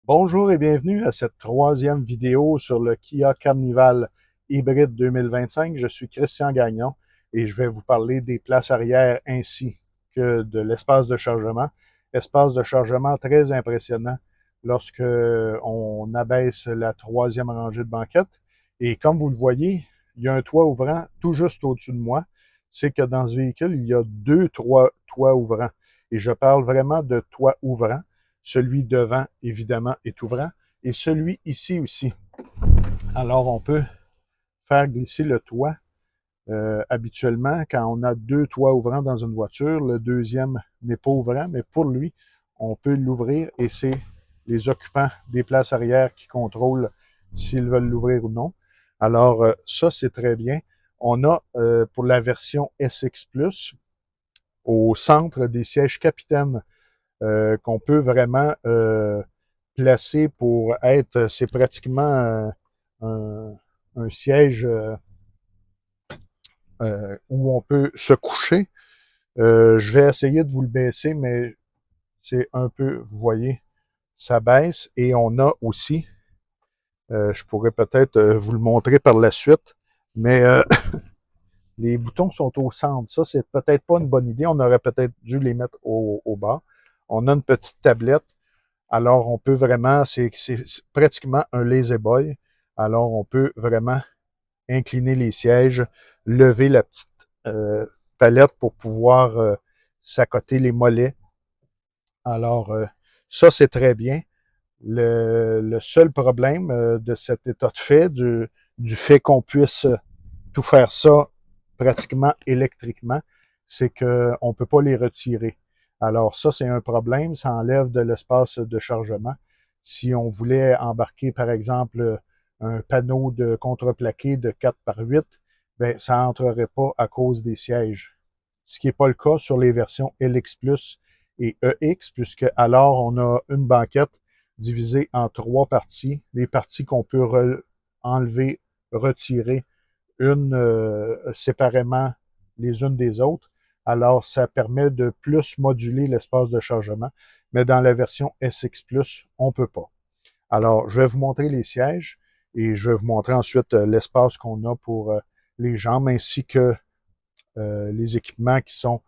Bonjour et bienvenue à cette troisième vidéo sur le Kia Carnival hybride 2025. Je suis Christian Gagnon et je vais vous parler des places arrière ainsi que de l'espace de chargement. Espace de chargement très impressionnant lorsque on abaisse la troisième rangée de banquettes. Et comme vous le voyez, il y a un toit ouvrant tout juste au-dessus de moi. C'est que dans ce véhicule, il y a deux toits ouvrants. Et je parle vraiment de toit ouvrant. Celui devant, évidemment, est ouvrant. Et celui ici aussi. Alors, on peut faire glisser le toit. Habituellement, quand on a deux toits ouvrants dans une voiture, le deuxième n'est pas ouvrant, mais pour lui, on peut l'ouvrir et c'est les occupants des places arrière qui contrôlent s'ils veulent l'ouvrir ou non. Alors, ça, c'est très bien. On a, pour la version SX+, au centre des sièges capitaines qu'on peut vraiment placer pour être, c'est pratiquement un siège où on peut se coucher. Je vais essayer de vous le baisser, mais c'est un peu, vous voyez, ça baisse et on a aussi, je pourrais peut-être vous le montrer par la suite, mais les boutons sont au centre. Ça, c'est peut-être pas une bonne idée. On aurait peut-être dû les mettre au bas. On a une petite tablette. Alors, on peut vraiment, c'est pratiquement un lazy boy. Alors, on peut vraiment incliner les sièges, lever la petite palette pour pouvoir s'accoter les mollets. Alors, ça, c'est très bien. Le seul problème de cet état de fait, du fait qu'on puisse tout faire ça pratiquement électriquement, c'est qu'on ne peut pas les retirer. Alors ça, c'est un problème, ça enlève de l'espace de chargement. Si on voulait embarquer, par exemple, un panneau de contreplaqué de 4 par 8, ben, ça n'entrerait pas à cause des sièges. Ce qui n'est pas le cas sur les versions LX Plus et EX, puisque alors on a une banquette divisée en trois parties, les parties qu'on peut enlever, retirer, une séparément les unes des autres. Alors, ça permet de plus moduler l'espace de chargement. Mais dans la version SX+, on ne peut pas. Alors, je vais vous montrer les sièges et je vais vous montrer ensuite l'espace qu'on a pour les jambes ainsi que les équipements qui sont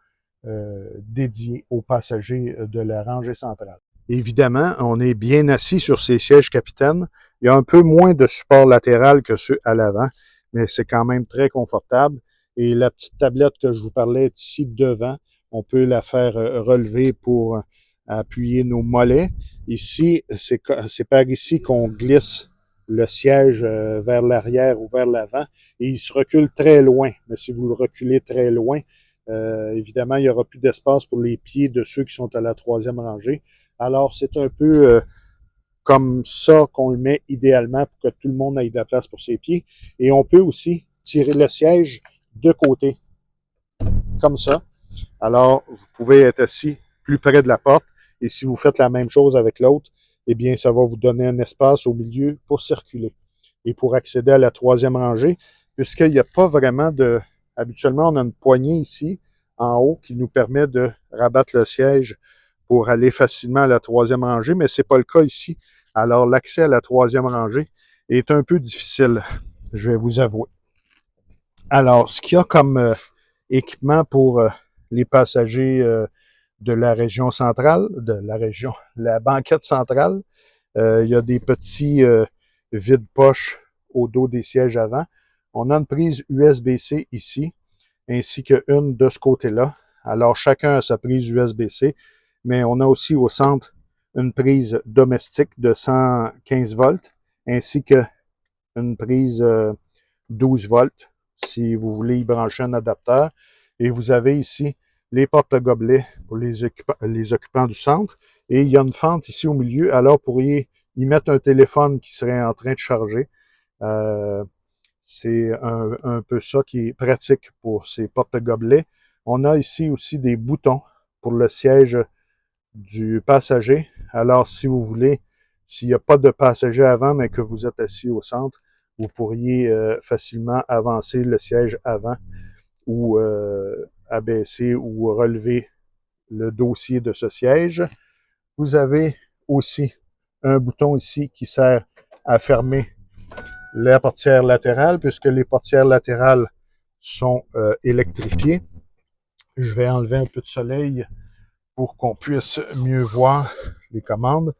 dédiés aux passagers de la rangée centrale. Évidemment, on est bien assis sur ces sièges capitaines. Il y a un peu moins de support latéral que ceux à l'avant, mais c'est quand même très confortable. Et la petite tablette que je vous parlais est ici devant. On peut la faire relever pour appuyer nos mollets. Ici, c'est par ici qu'on glisse le siège vers l'arrière ou vers l'avant et il se recule très loin. Mais si vous le reculez très loin, évidemment, il n'y aura plus d'espace pour les pieds de ceux qui sont à la troisième rangée. Alors, c'est un peu comme ça qu'on le met idéalement pour que tout le monde ait de la place pour ses pieds. Et on peut aussi tirer le siège de côté, comme ça. Alors, vous pouvez être assis plus près de la porte. Et si vous faites la même chose avec l'autre, eh bien, ça va vous donner un espace au milieu pour circuler. Et pour accéder à la troisième rangée, puisqu'il n'y a pas vraiment de... Habituellement, on a une poignée ici, en haut, qui nous permet de rabattre le siège pour aller facilement à la troisième rangée, mais ce n'est pas le cas ici. Alors, l'accès à la troisième rangée est un peu difficile, je vais vous avouer. Alors, ce qu'il y a comme équipement pour les passagers de la région centrale, la banquette centrale, il y a des petits vide-poches au dos des sièges avant. On a une prise USB-C ici, ainsi qu'une de ce côté-là. Alors, chacun a sa prise USB-C, mais on a aussi au centre une prise domestique de 115 volts, ainsi qu'une prise 12 volts, si vous voulez y brancher un adapteur. Et vous avez ici les porte-gobelets pour les occupants du centre. Et il y a une fente ici au milieu, alors vous pourriez y mettre un téléphone qui serait en train de charger. C'est un peu ça qui est pratique pour ces porte-gobelets. On a ici aussi des boutons pour le siège du passager. Alors, si vous voulez, s'il n'y a pas de passager avant, mais que vous êtes assis au centre, vous pourriez facilement avancer le siège avant ou abaisser ou relever le dossier de ce siège. Vous avez aussi un bouton ici qui sert à fermer la portière latérale, puisque les portières latérales sont électrifiées. Je vais enlever un peu de soleil pour qu'on puisse mieux voir les commandes.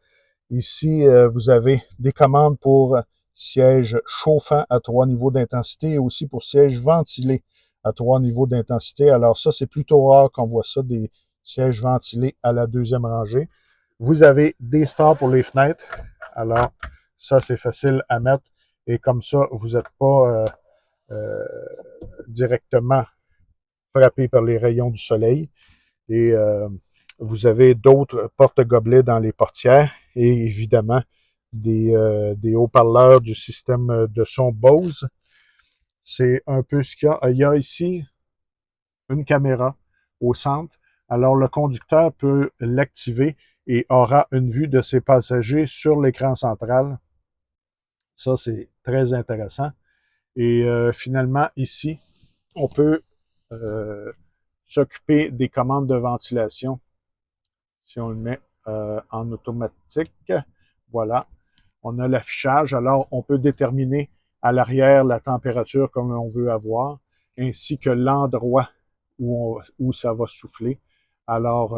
Ici, vous avez des commandes pour siège chauffant à 3 niveaux d'intensité et aussi pour siège ventilé à 3 niveaux d'intensité. Alors ça, c'est plutôt rare qu'on voit ça, des sièges ventilés à la deuxième rangée. Vous avez des stores pour les fenêtres. Alors, ça, c'est facile à mettre. Et comme ça, vous n'êtes pas directement frappé par les rayons du soleil. Et vous avez d'autres porte-gobelets dans les portières et évidemment des haut-parleurs du système de son Bose. C'est un peu ce qu'il y a. Il y a ici une caméra au centre. Alors le conducteur peut l'activer et aura une vue de ses passagers sur l'écran central. Ça, c'est très intéressant. Et finalement, ici, on peut s'occuper des commandes de ventilation. Si on le met en automatique, voilà, on a l'affichage. Alors, on peut déterminer à l'arrière la température comme on veut avoir, ainsi que l'endroit où ça va souffler. Alors,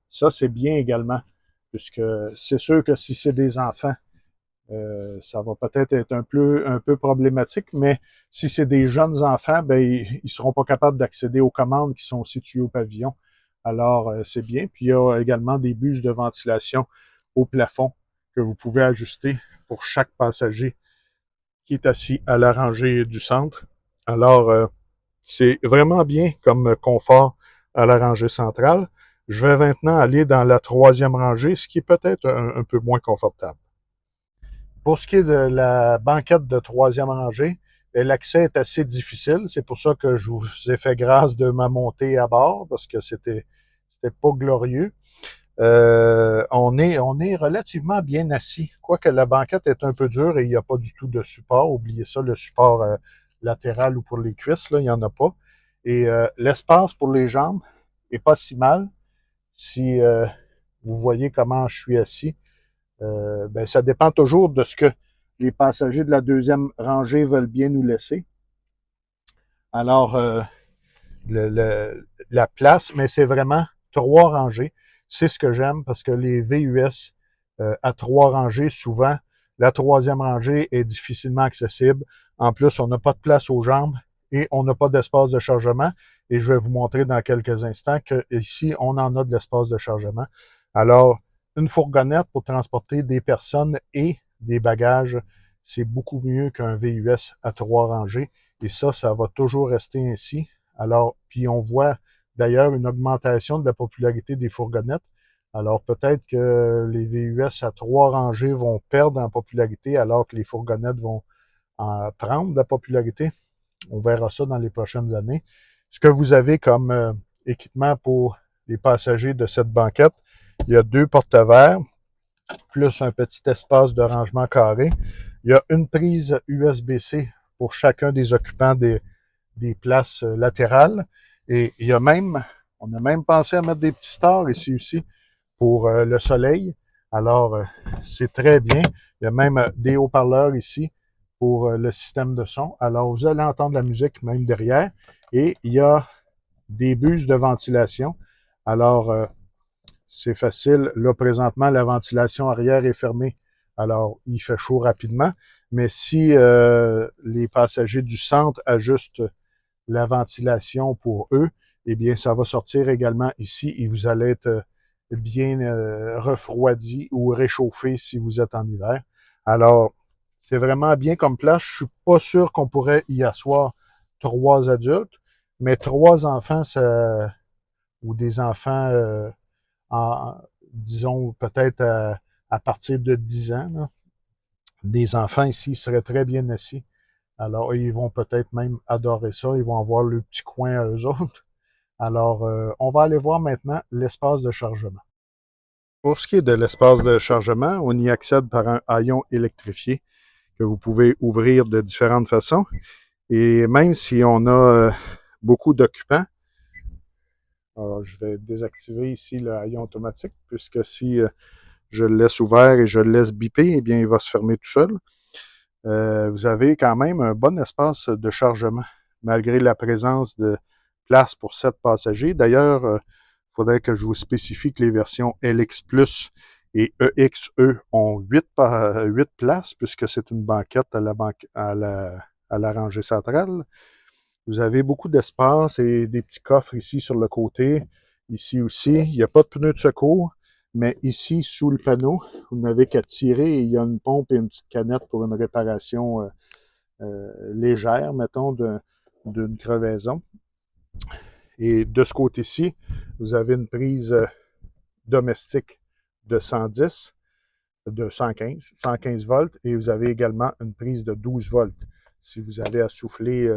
ça, c'est bien également, puisque c'est sûr que si c'est des enfants, ça va peut-être être un peu problématique, mais si c'est des jeunes enfants, ben, ils ne seront pas capables d'accéder aux commandes qui sont situées au pavillon. Alors, c'est bien. Puis, il y a également des buses de ventilation au plafond que vous pouvez ajuster pour chaque passager qui est assis à la rangée du centre. Alors, c'est vraiment bien comme confort à la rangée centrale. Je vais maintenant aller dans la troisième rangée, ce qui est peut-être un peu moins confortable. Pour ce qui est de la banquette de troisième rangée, l'accès est assez difficile. C'est pour ça que je vous ai fait grâce de ma montée à bord, parce que c'était pas glorieux. On est relativement bien assis, quoique la banquette est un peu dure et il n'y a pas du tout de support. Oubliez ça, le support latéral ou pour les cuisses, là, il n'y en a pas. Et l'espace pour les jambes est pas si mal. Si vous voyez comment je suis assis, ben, ça dépend toujours de ce que les passagers de la deuxième rangée veulent bien nous laisser. Alors, la place, mais c'est vraiment trois rangées. C'est ce que j'aime parce que les VUS à trois rangées, souvent, la troisième rangée est difficilement accessible. En plus, on n'a pas de place aux jambes et on n'a pas d'espace de chargement. Et je vais vous montrer dans quelques instants qu'ici, on en a de l'espace de chargement. Alors, une fourgonnette pour transporter des personnes et des bagages, c'est beaucoup mieux qu'un VUS à trois rangées. Et ça va toujours rester ainsi. Alors, puis on voit d'ailleurs une augmentation de la popularité des fourgonnettes. Alors, peut-être que les VUS à trois rangées vont perdre en popularité alors que les fourgonnettes vont en prendre de la popularité. On verra ça dans les prochaines années. Ce que vous avez comme équipement pour les passagers de cette banquette, il y a deux porte-verres, plus un petit espace de rangement carré. Il y a une prise USB-C pour chacun des occupants des places latérales. Et il y a même, on a même pensé à mettre des petits stores ici aussi pour le soleil. Alors, c'est très bien. Il y a même des haut-parleurs ici pour le système de son. Alors, vous allez entendre la musique même derrière. Et il y a des buses de ventilation. Alors, c'est facile. Là, présentement, la ventilation arrière est fermée. Alors, il fait chaud rapidement. Mais si les passagers du centre ajustent la ventilation pour eux, eh bien, ça va sortir également ici et vous allez être bien refroidi ou réchauffé si vous êtes en hiver. Alors, c'est vraiment bien comme place. Je suis pas sûr qu'on pourrait y asseoir trois adultes, mais trois enfants, ou des enfants, en, disons, peut-être à partir de 10 ans, là, des enfants ici seraient très bien assis. Alors, ils vont peut-être même adorer ça. Ils vont avoir le petit coin à eux autres. Alors, on va aller voir maintenant l'espace de chargement. Pour ce qui est de l'espace de chargement, on y accède par un haillon électrifié que vous pouvez ouvrir de différentes façons. Et même si on a beaucoup d'occupants, alors je vais désactiver ici le haillon automatique, puisque si je le laisse ouvert et je le laisse biper, eh bien, il va se fermer tout seul. Vous avez quand même un bon espace de chargement, malgré la présence de place pour 7 passagers. D'ailleurs, il faudrait que je vous spécifie que les versions LX Plus et EXE ont 8 places, puisque c'est une banquette à la rangée centrale. Vous avez beaucoup d'espace et des petits coffres ici sur le côté. Ici aussi, il n'y a pas de pneus de secours, mais ici, sous le panneau, vous n'avez qu'à tirer et il y a une pompe et une petite canette pour une réparation légère, mettons, d'une crevaison. Et de ce côté-ci, vous avez une prise domestique de 110, de 115 volts, et vous avez également une prise de 12 volts. Si vous avez à souffler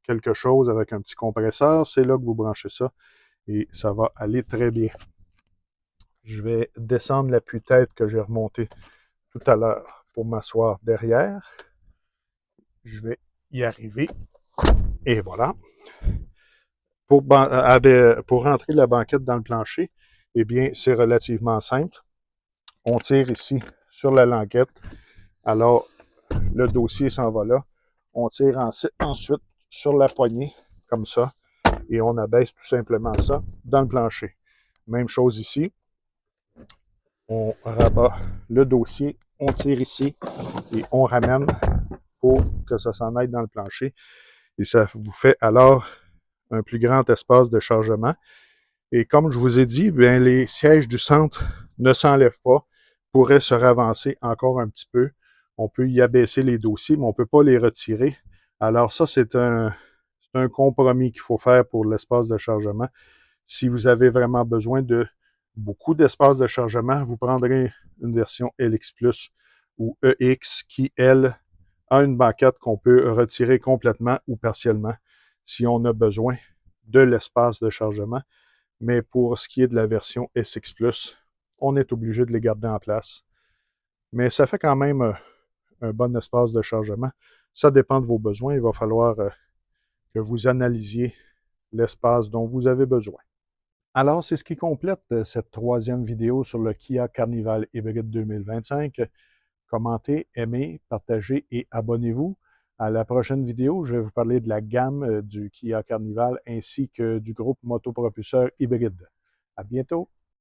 quelque chose avec un petit compresseur, c'est là que vous branchez ça et ça va aller très bien. Je vais descendre l'appui-tête que j'ai remonté tout à l'heure pour m'asseoir derrière. Je vais y arriver. Et voilà. Pour rentrer la banquette dans le plancher, eh bien, c'est relativement simple. On tire ici sur la languette. Alors, le dossier s'en va là. On tire ensuite sur la poignée, comme ça, et on abaisse tout simplement ça dans le plancher. Même chose ici. On rabat le dossier, on tire ici et on ramène pour que ça s'en aille dans le plancher. Et ça vous fait alors un plus grand espace de chargement. Et comme je vous ai dit, bien, les sièges du centre ne s'enlèvent pas, pourraient se ravancer encore un petit peu. On peut y abaisser les dossiers, mais on ne peut pas les retirer. Alors ça, c'est un compromis qu'il faut faire pour l'espace de chargement. Si vous avez vraiment besoin de beaucoup d'espace de chargement, vous prendrez une version LX Plus ou EX qui, elle, a une banquette qu'on peut retirer complètement ou partiellement si on a besoin de l'espace de chargement. Mais pour ce qui est de la version SX Plus, on est obligé de les garder en place. Mais ça fait quand même un bon espace de chargement. Ça dépend de vos besoins. Il va falloir que vous analysiez l'espace dont vous avez besoin. Alors, c'est ce qui complète cette troisième vidéo sur le Kia Carnival Hybride 2025. Commentez, aimez, partagez et abonnez-vous. À la prochaine vidéo, je vais vous parler de la gamme du Kia Carnival ainsi que du groupe motopropulseur hybride. À bientôt!